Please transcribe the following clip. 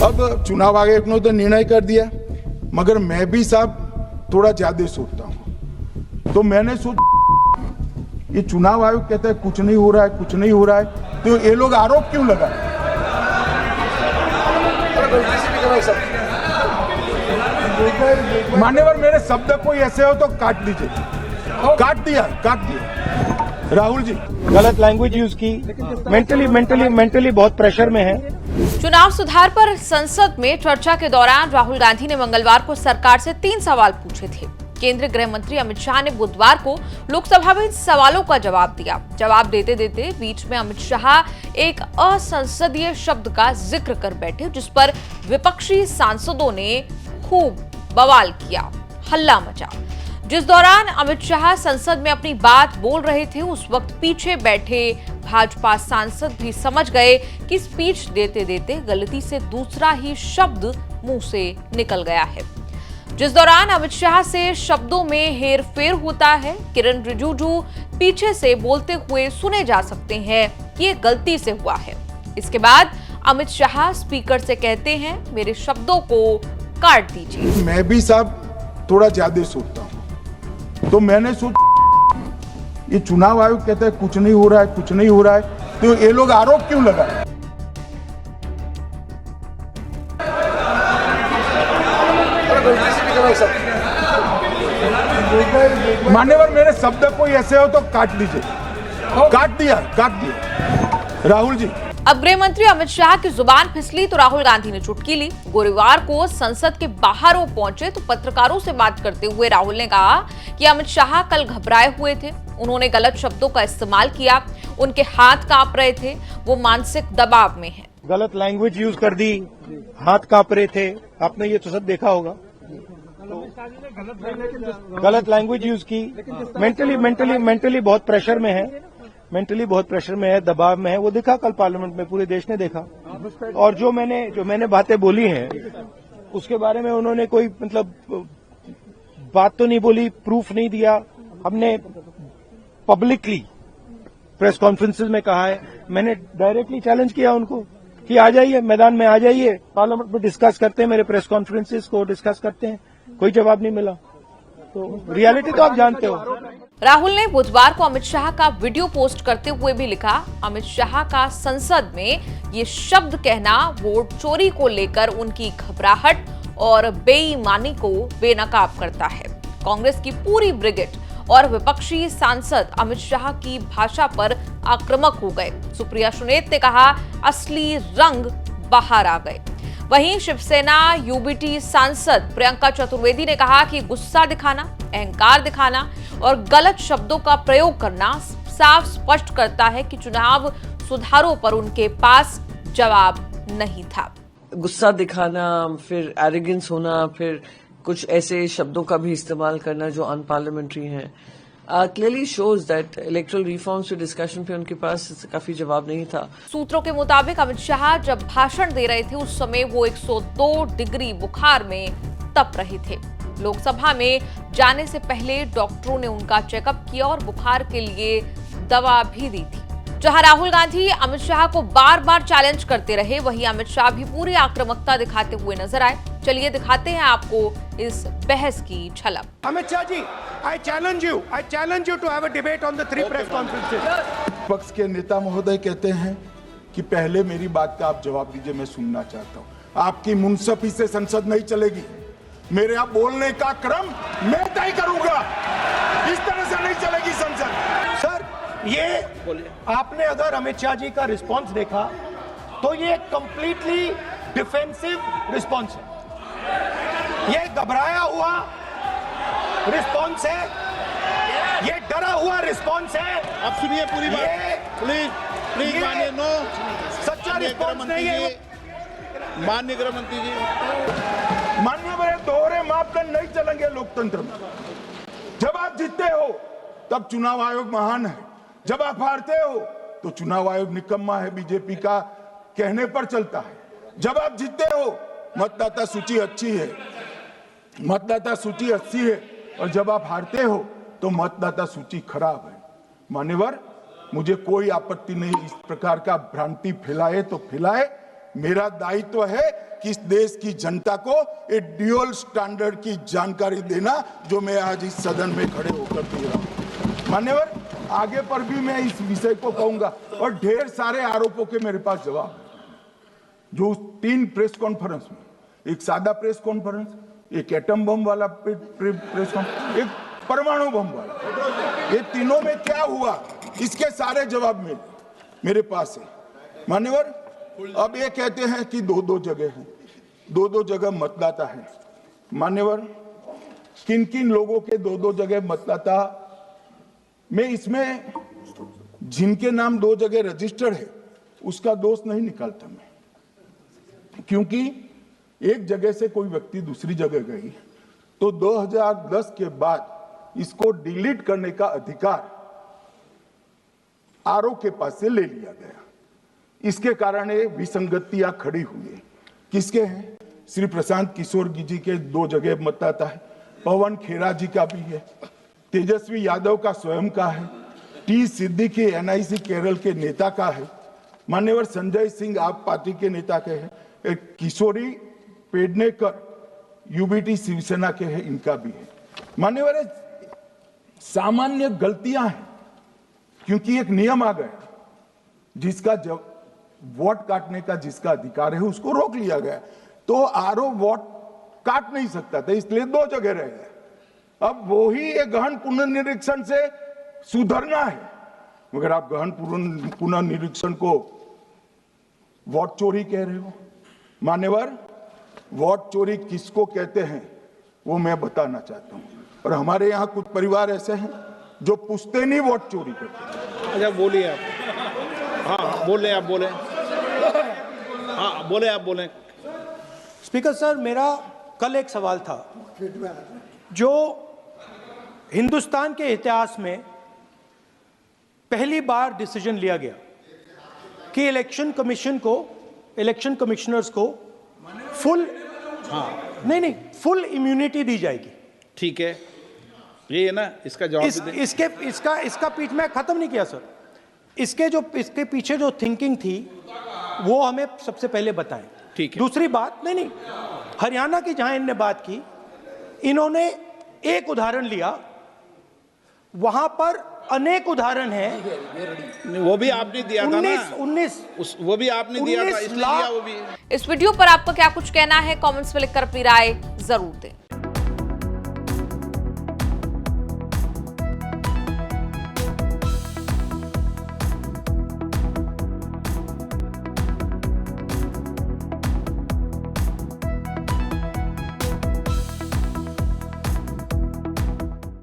अब चुनाव आयोग ने तो निर्णय कर दिया, मगर मैं भी साहब थोड़ा ज्यादा सोचता हूं। तो मैंने सोचा ये चुनाव आयोग कहता है कुछ नहीं हो रहा है, कुछ नहीं हो रहा है, तो ये लोग आरोप क्यों लगाए? मान्यवर, मेरे शब्द कोई ऐसे हो तो काट दीजिए। काट दिया। राहुल जी गलत लैंग्वेज यूज की, मेंटली बहुत प्रेशर में है। चुनाव सुधार पर संसद में चर्चा के दौरान राहुल गांधी ने मंगलवार को सरकार से 3 सवाल पूछे थे। केंद्रीय गृह मंत्री अमित शाह ने बुधवार को लोकसभा में इन सवालों का जवाब दिया। जवाब देते देते बीच में अमित शाह एक असंसदीय शब्द का जिक्र कर बैठे, जिस पर विपक्षी सांसदों ने खूब बवाल किया, हल्ला मचा। जिस दौरान अमित शाह संसद में अपनी बात बोल रहे थे, उस वक्त पीछे बैठे भाजपा सांसद भी समझ गए कि स्पीच देते देते गलती से दूसरा ही शब्द मुंह से निकल गया है। जिस दौरान अमित शाह से शब्दों में हेरफेर होता है, किरण रिजिजू पीछे से बोलते हुए सुने जा सकते हैं कि ये गलती से हुआ है। इसके बाद अमित शाह स्पीकर से कहते हैं, मेरे शब्दों को काट दीजिए। मैं भी साहब थोड़ा ज्यादा सोचता हूं, तो मैंने सोचा ये चुनाव आयोग कहता है कुछ नहीं हो रहा है, कुछ नहीं हो रहा है, तो ये लोग आरोप क्यों लगाए? मान्यवर, मेरे शब्द कोई ऐसे हो तो काट दीजिए। काट दिया। राहुल जी अब गृह मंत्री अमित शाह की जुबान फिसली तो राहुल गांधी ने चुटकी ली। गुरुवार को संसद के बाहर वो पहुंचे तो पत्रकारों से बात करते हुए राहुल ने कहा कि अमित शाह कल घबराए हुए थे, उन्होंने गलत शब्दों का इस्तेमाल किया, उनके हाथ कांप रहे थे, वो मानसिक दबाव में हैं। गलत लैंग्वेज यूज कर दी, हाथ कांप रहे थे, आपने ये तो सब देखा होगा। गलत लैंग्वेज यूज की, मेंटली बहुत प्रेशर में है, दबाव में है। वो दिखा कल पार्लियामेंट में, पूरे देश ने देखा। और जो मैंने बातें बोली हैं उसके बारे में उन्होंने कोई बात तो नहीं बोली, प्रूफ नहीं दिया। हमने पब्लिकली प्रेस कॉन्फ्रेंसेस में कहा है, मैंने डायरेक्टली चैलेंज किया उनको कि आ जाइए, मैदान में आ जाइए, पार्लियामेंट में डिस्कस करते हैं, मेरे प्रेस कॉन्फ्रेंसेस को डिस्कस करते हैं। कोई जवाब नहीं मिला। तो रियलिटी तो आप जानते हो। राहुल ने बुधवार को अमित शाह का वीडियो पोस्ट करते हुए भी लिखा, अमित शाह का संसद में ये शब्द कहना वोट चोरी को लेकर उनकी घबराहट और बेईमानी को बेनकाब करता है। कांग्रेस की पूरी ब्रिगेड और विपक्षी सांसद अमित शाह की भाषा पर आक्रामक हो गए। सुप्रिया सुनेत ने कहा, असली रंग बाहर आ गए। वहीं शिवसेना यूबीटी सांसद प्रियंका चतुर्वेदी ने कहा कि गुस्सा दिखाना, अहंकार दिखाना और गलत शब्दों का प्रयोग करना साफ स्पष्ट करता है कि चुनाव सुधारों पर उनके पास जवाब नहीं था। गुस्सा दिखाना, फिर एरोगेंस होना, फिर कुछ ऐसे शब्दों का भी इस्तेमाल करना जो अनपार्लियामेंट्री हैं, clearly shows that electoral reforms के डिस्कशन पे उनके पास काफी जवाब नहीं था। सूत्रों के मुताबिक अमित शाह जब भाषण दे रहे थे उस समय वो 102 डिग्री बुखार में तप रहे थे। लोकसभा में जाने से पहले डॉक्टरों ने उनका चेकअप किया और बुखार के लिए दवा भी दी थी। जहां राहुल गांधी अमित शाह को बार बार चैलेंज करते रहे, वहीं अमित शाह भी पूरी आक्रामकता दिखाते हुए नजर आए। चलिए दिखाते हैं आपको इस बहस की झलक। Amit Shah ji, I challenge you to have a debate on the 3 press conferences. पक्ष के नेता महोदय कहते हैं कि पहले मेरी बात का आप जवाब दीजिए, मैं सुनना चाहता हूं। आपकी मुंसफी से संसद नहीं चलेगी। मेरे आप बोलने का क्रम मैं तय करूंगा, इस तरह से नहीं चलेगी संसद। सर, ये आपने अगर अमित शाह जी का रिस्पॉन्स देखा तो ये कंप्लीटली डिफेंसिव रिस्पॉन्स है, ये घबराया हुआ रिस्पॉन्स है, ये डरा हुआ रिस्पॉन्स है। आप सुनिए पूरी बात, प्लीज माननीय, नो सच्चा रिस्पॉन्स नहीं है। माननीय गृह मंत्री जी, माननीय मेरे दोहरे मापदंड नहीं चलेंगे लोकतंत्र में। जब आप जीतते हो तब चुनाव आयोग महान है, जब आप हारते हो तो चुनाव आयोग निकम्मा है, बीजेपी का कहने पर चलता है। जब आप जीतते हो मतदाता सूची अच्छी है, मतदाता सूची अच्छी है, और जब आप हारते हो तो मतदाता सूची खराब है। मान्यवर, मुझे कोई आपत्ति नहीं, इस प्रकार का भ्रांति फैलाए तो फैलाए, मेरा दायित्व है कि इस देश की जनता को एक ड्यूअल स्टैंडर्ड की जानकारी देना, जो मैं आज इस सदन में खड़े होकर दे रहा हूं। मान्यवर, आगे पर भी मैं इस विषय को कहूंगा और ढेर सारे आरोपों के मेरे पास जवाब है। जो 3 प्रेस कॉन्फ्रेंस में, एक सादा प्रेस कॉन्फ्रेंस, एक एटम बम वाला प्रेस कॉन्फ्रेंस, एक परमाणु बम वाला, ये तीनों में क्या हुआ, इसके सारे जवाब मेरे पास है। मान्यवर, अब ये कहते हैं कि 2-2 जगह है, 2-2 जगह मतदाता है। मान्यवर, किन किन लोगों के 2-2 जगह मतदाता, मैं इसमें जिनके नाम 2 जगह रजिस्टर्ड है उसका दोष नहीं निकालता मैं, क्योंकि एक जगह से कोई व्यक्ति दूसरी जगह गई तो 2010 के बाद इसको डिलीट करने का अधिकार आरओ के पास से ले लिया गया। इसके कारण ये विसंगतियां खड़ी हुई। किसके हैं? श्री प्रशांत किशोर जी के 2 जगह मतदाता है, पवन खेरा जी का भी है, तेजस्वी यादव का स्वयं का है, टी सिद्दीकी एनआईसी केरल के नेता का है, मान्यवर संजय सिंह आप पार्टी के नेता के हैं, एक किशोरी पेडनेकर यूबीटी शिवसेना के हैं, इनका भी है। मान्यवर, सामान्य गलतियां हैं, क्योंकि एक नियम आ गया, जिसका जब वोट काटने का जिसका अधिकार है उसको रोक लिया गया, तो आरओ वोट काट नहीं सकता था, इसलिए 2 जगह रह गए। अब वही एक गहन पुनर्निरीक्षण से सुधरना है, मगर आप गहन पुनर्निरीक्षण को वोट चोरी कह रहे हो। मान्यवर, वोट चोरी किसको कहते हैं वो मैं बताना चाहता हूं, और हमारे यहाँ कुछ परिवार ऐसे हैं जो पुश्तैनी वोट चोरी करते हैं। अच्छा, बोलिए आप। हाँ, बोले आप, बोले। हाँ, बोले आप, बोले। स्पीकर सर, मेरा कल एक सवाल था, जो हिंदुस्तान के इतिहास में पहली बार डिसीजन लिया गया कि इलेक्शन कमीशन को, इलेक्शन कमिश्नर्स को फुल, नहीं फुल इम्यूनिटी दी जाएगी। ठीक है, ये है ना, इसका जवाब इसका पीठ में खत्म नहीं किया सर। इसके पीछे जो थिंकिंग थी वो हमें सबसे पहले बताएं। ठीक है। दूसरी बात, नहीं हरियाणा की जहां इन्होंने बात की, इन्होंने एक उदाहरण लिया, वहां पर अनेक उदाहरण हैं। वो भी आपने दिया था ना, 19 वो भी आपने दिया था, इसलिए दिया वो भी। इस वीडियो पर आपका क्या कुछ कहना है, कमेंट्स में लिखकर अपनी राय जरूर दें।